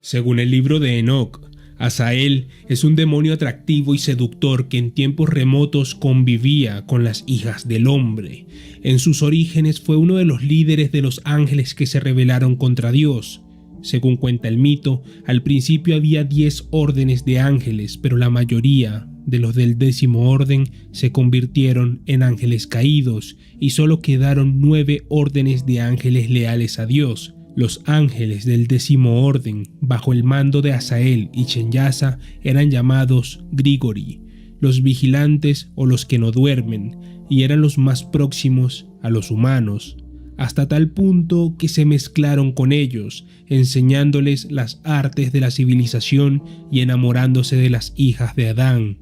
Según el libro de Enoc, Azazel es un demonio atractivo y seductor que en tiempos remotos convivía con las hijas del hombre. En sus orígenes fue uno de los líderes de los ángeles que se rebelaron contra Dios. Según cuenta el mito, al principio había 10 órdenes de ángeles, pero la mayoría de los del 10º orden se convirtieron en ángeles caídos y solo quedaron 9 órdenes de ángeles leales a Dios. Los ángeles del 10º orden, bajo el mando de Azazel y Shenyasa, eran llamados Grigori, los vigilantes o los que no duermen, y eran los más próximos a los humanos, hasta tal punto que se mezclaron con ellos, enseñándoles las artes de la civilización y enamorándose de las hijas de Adán.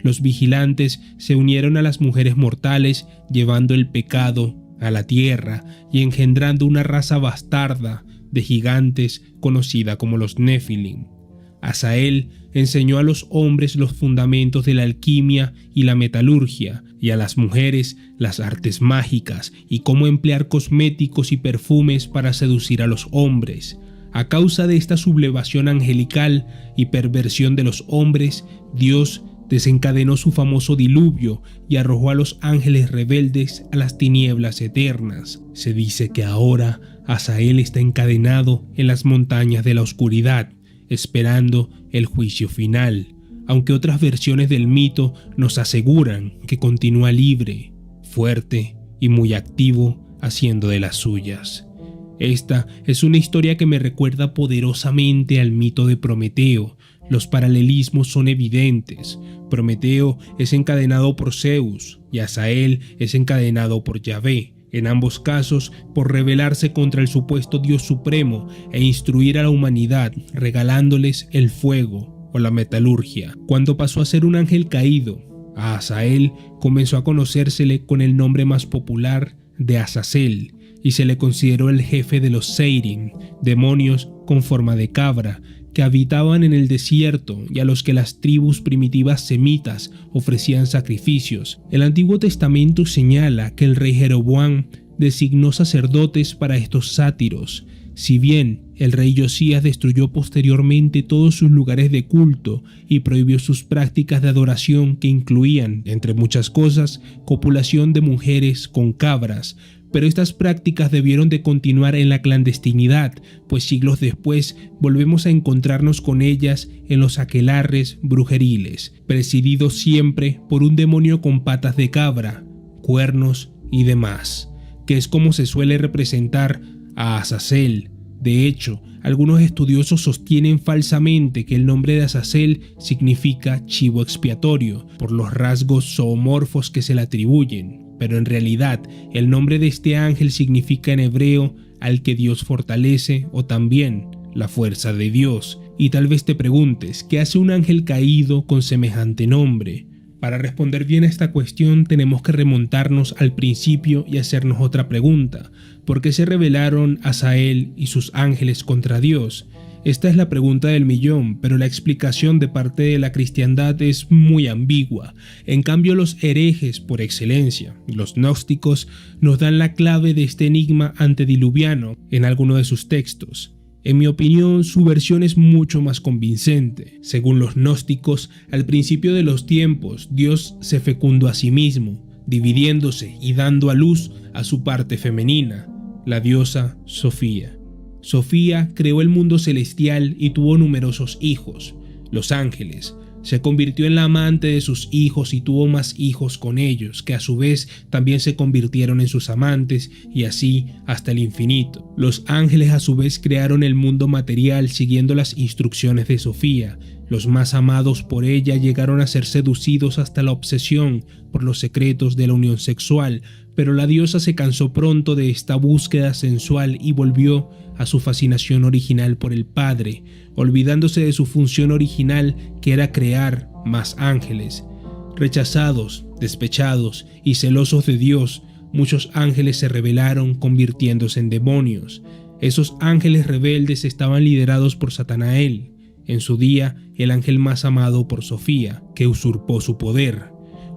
Los vigilantes se unieron a las mujeres mortales, llevando el pecado a la tierra y engendrando una raza bastarda de gigantes conocida como los Nefilim. Azazel enseñó a los hombres los fundamentos de la alquimia y la metalurgia, y a las mujeres las artes mágicas y cómo emplear cosméticos y perfumes para seducir a los hombres. A causa de esta sublevación angelical y perversión de los hombres, Dios desencadenó su famoso diluvio y arrojó a los ángeles rebeldes a las tinieblas eternas. Se dice que ahora Azazel está encadenado en las montañas de la oscuridad, esperando el juicio final, aunque otras versiones del mito nos aseguran que continúa libre, fuerte y muy activo, haciendo de las suyas. Esta es una historia que me recuerda poderosamente al mito de Prometeo. Los paralelismos son evidentes. Prometeo es encadenado por Zeus y Azazel es encadenado por Yahvé, en ambos casos por rebelarse contra el supuesto Dios supremo e instruir a la humanidad regalándoles el fuego o la metalurgia. Cuando pasó a ser un ángel caído, a Azazel comenzó a conocérsele con el nombre más popular de Azazel y se le consideró el jefe de los Seirim, demonios con forma de cabra, que habitaban en el desierto y a los que las tribus primitivas semitas ofrecían sacrificios. El Antiguo Testamento señala que el rey Jeroboam designó sacerdotes para estos sátiros. Si bien el rey Josías destruyó posteriormente todos sus lugares de culto y prohibió sus prácticas de adoración que incluían, entre muchas cosas, copulación de mujeres con cabras, pero estas prácticas debieron de continuar en la clandestinidad, pues siglos después volvemos a encontrarnos con ellas en los aquelarres brujeriles, presididos siempre por un demonio con patas de cabra, cuernos y demás, que es como se suele representar a Azazel. De hecho, algunos estudiosos sostienen falsamente que el nombre de Azazel significa chivo expiatorio, por los rasgos zoomorfos que se le atribuyen. Pero en realidad el nombre de este ángel significa en hebreo al que Dios fortalece o también la fuerza de Dios. Y tal vez te preguntes, ¿qué hace un ángel caído con semejante nombre? Para responder bien a esta cuestión tenemos que remontarnos al principio y hacernos otra pregunta. ¿Por qué se rebelaron Azazel y sus ángeles contra Dios? Esta es la pregunta del millón, pero la explicación de parte de la cristiandad es muy ambigua. En cambio, los herejes por excelencia, los gnósticos, nos dan la clave de este enigma antediluviano en alguno de sus textos. En mi opinión, su versión es mucho más convincente. Según los gnósticos, al principio de los tiempos, Dios se fecundó a sí mismo, dividiéndose y dando a luz a su parte femenina, la diosa Sofía. Sofía creó el mundo celestial y tuvo numerosos hijos, los ángeles. Se convirtió en la amante de sus hijos y tuvo más hijos con ellos, que a su vez también se convirtieron en sus amantes y así hasta el infinito. Los ángeles a su vez crearon el mundo material siguiendo las instrucciones de Sofía. Los más amados por ella llegaron a ser seducidos hasta la obsesión por los secretos de la unión sexual, pero la diosa se cansó pronto de esta búsqueda sensual y volvió a su fascinación original por el Padre, olvidándose de su función original que era crear más ángeles. Rechazados, despechados y celosos de Dios, muchos ángeles se rebelaron convirtiéndose en demonios. Esos ángeles rebeldes estaban liderados por Satanael, en su día el ángel más amado por Sofía, que usurpó su poder.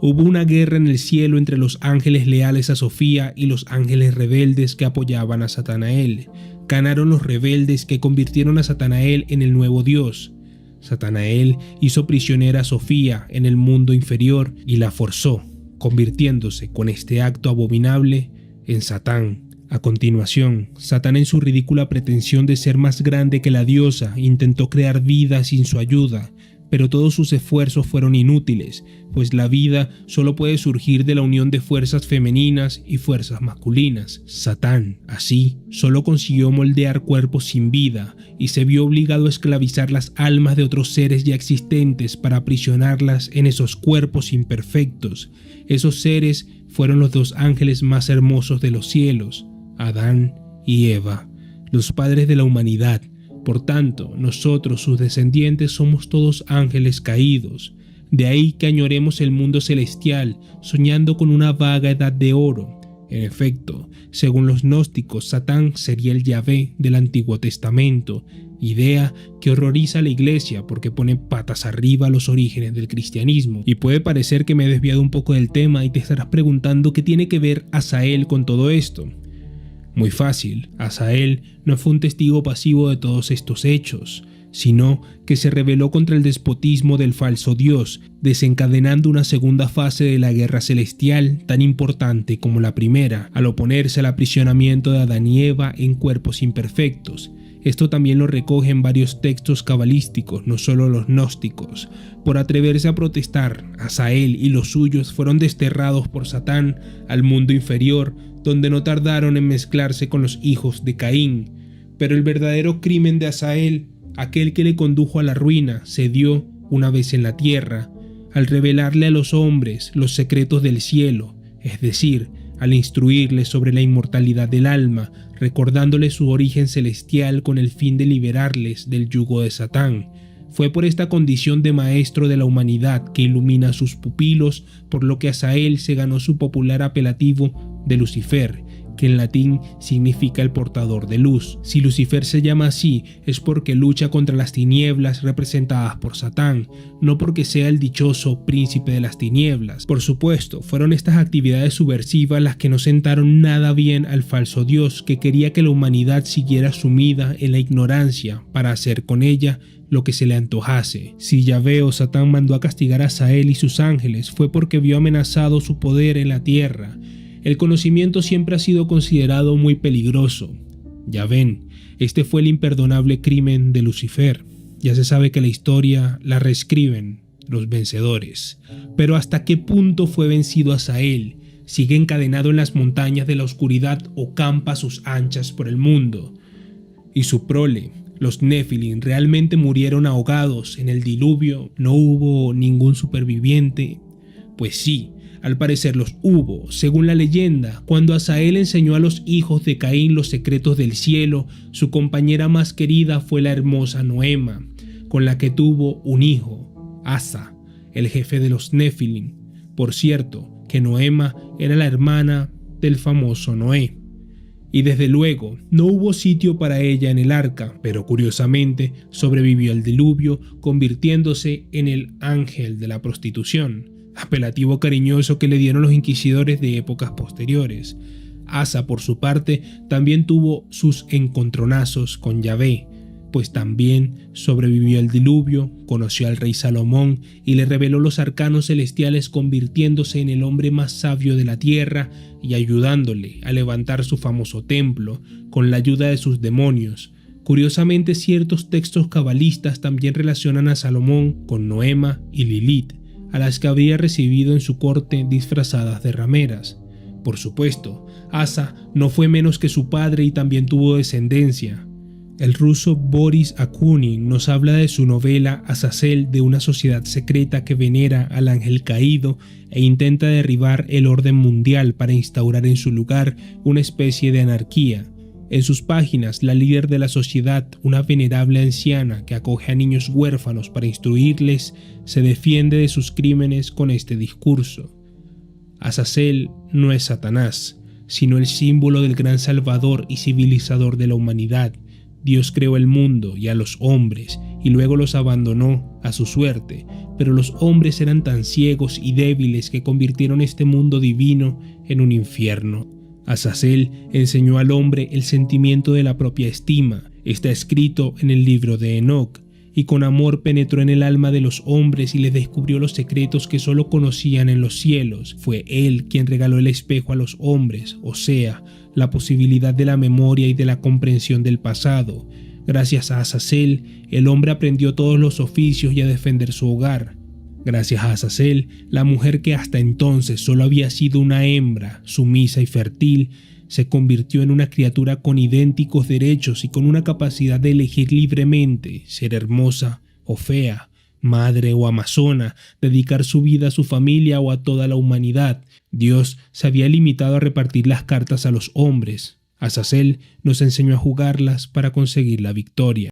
Hubo una guerra en el cielo entre los ángeles leales a Sofía y los ángeles rebeldes que apoyaban a Satanael. Ganaron los rebeldes que convirtieron a Satanael en el nuevo dios. Satanael hizo prisionera a Sofía en el mundo inferior y la forzó, convirtiéndose con este acto abominable en Satán. A continuación, Satán, en su ridícula pretensión de ser más grande que la diosa, intentó crear vida sin su ayuda, pero todos sus esfuerzos fueron inútiles, pues la vida solo puede surgir de la unión de fuerzas femeninas y fuerzas masculinas. Satán, así, solo consiguió moldear cuerpos sin vida y se vio obligado a esclavizar las almas de otros seres ya existentes para aprisionarlas en esos cuerpos imperfectos. Esos seres fueron los dos ángeles más hermosos de los cielos, Adán y Eva, los padres de la humanidad. Por tanto, nosotros, sus descendientes, somos todos ángeles caídos. De ahí que añoremos el mundo celestial, soñando con una vaga edad de oro. En efecto, según los gnósticos, Satán sería el Yahvé del Antiguo Testamento, idea que horroriza a la Iglesia porque pone patas arriba los orígenes del cristianismo. Y puede parecer que me he desviado un poco del tema y te estarás preguntando qué tiene que ver Azael con todo esto. Muy fácil, Azael no fue un testigo pasivo de todos estos hechos, sino que se rebeló contra el despotismo del falso dios, desencadenando una segunda fase de la guerra celestial tan importante como la primera, al oponerse al aprisionamiento de Adán y Eva en cuerpos imperfectos. Esto también lo recogen varios textos cabalísticos, no solo los gnósticos. Por atreverse a protestar, Azael y los suyos fueron desterrados por Satán al mundo inferior, donde no tardaron en mezclarse con los hijos de Caín. Pero el verdadero crimen de Azael, aquel que le condujo a la ruina, se dio una vez en la tierra, al revelarle a los hombres los secretos del cielo, es decir, al instruirles sobre la inmortalidad del alma, recordándoles su origen celestial con el fin de liberarles del yugo de Satán. Fue por esta condición de maestro de la humanidad que ilumina a sus pupilos, por lo que Azael se ganó su popular apelativo de Lucifer, que en latín significa el portador de luz. Si Lucifer se llama así, es porque lucha contra las tinieblas representadas por Satán, no porque sea el dichoso príncipe de las tinieblas. Por supuesto, fueron estas actividades subversivas las que no sentaron nada bien al falso dios, que quería que la humanidad siguiera sumida en la ignorancia para hacer con ella lo que se le antojase. Si Yahvé o Satán mandó a castigar a Azael y sus ángeles, fue porque vio amenazado su poder en la tierra. El conocimiento siempre ha sido considerado muy peligroso. Ya ven, este fue el imperdonable crimen de Lucifer. Ya se sabe que la historia la reescriben los vencedores. Pero ¿hasta qué punto fue vencido Azael? ¿Sigue encadenado en las montañas de la oscuridad o campa a sus anchas por el mundo? Y su prole, los Nephilim, ¿realmente murieron ahogados en el diluvio? ¿No hubo ningún superviviente? Pues sí, al parecer los hubo. Según la leyenda, cuando Azael enseñó a los hijos de Caín los secretos del cielo, su compañera más querida fue la hermosa Noema, con la que tuvo un hijo, Asa, el jefe de los Nephilim. Por cierto, que Noema era la hermana del famoso Noé. Y desde luego, no hubo sitio para ella en el arca, pero curiosamente sobrevivió al diluvio, convirtiéndose en el ángel de la prostitución, apelativo cariñoso que le dieron los inquisidores de épocas posteriores. Asa, por su parte, también tuvo sus encontronazos con Yahvé, pues también sobrevivió al diluvio, conoció al rey Salomón y le reveló los arcanos celestiales, convirtiéndose en el hombre más sabio de la tierra y ayudándole a levantar su famoso templo con la ayuda de sus demonios. Curiosamente, ciertos textos cabalistas también relacionan a Salomón con Noema y Lilith, a las que había recibido en su corte disfrazadas de rameras. Por supuesto, Asa no fue menos que su padre y también tuvo descendencia. El ruso Boris Akunin nos habla de su novela Azazel, de una sociedad secreta que venera al ángel caído e intenta derribar el orden mundial para instaurar en su lugar una especie de anarquía. En sus páginas, la líder de la sociedad, una venerable anciana que acoge a niños huérfanos para instruirles, se defiende de sus crímenes con este discurso: Azazel no es Satanás, sino el símbolo del gran salvador y civilizador de la humanidad. Dios creó el mundo y a los hombres, y luego los abandonó a su suerte, pero los hombres eran tan ciegos y débiles que convirtieron este mundo divino en un infierno. Azazel enseñó al hombre el sentimiento de la propia estima. Está escrito en el libro de Enoc. Y con amor penetró en el alma de los hombres y les descubrió los secretos que solo conocían en los cielos. Fue él quien regaló el espejo a los hombres, o sea, la posibilidad de la memoria y de la comprensión del pasado. Gracias a Azazel, el hombre aprendió todos los oficios y a defender su hogar. Gracias a Azazel, la mujer que hasta entonces solo había sido una hembra, sumisa y fértil, se convirtió en una criatura con idénticos derechos y con una capacidad de elegir libremente ser hermosa o fea, madre o amazona, dedicar su vida a su familia o a toda la humanidad. Dios se había limitado a repartir las cartas a los hombres. Azazel nos enseñó a jugarlas para conseguir la victoria.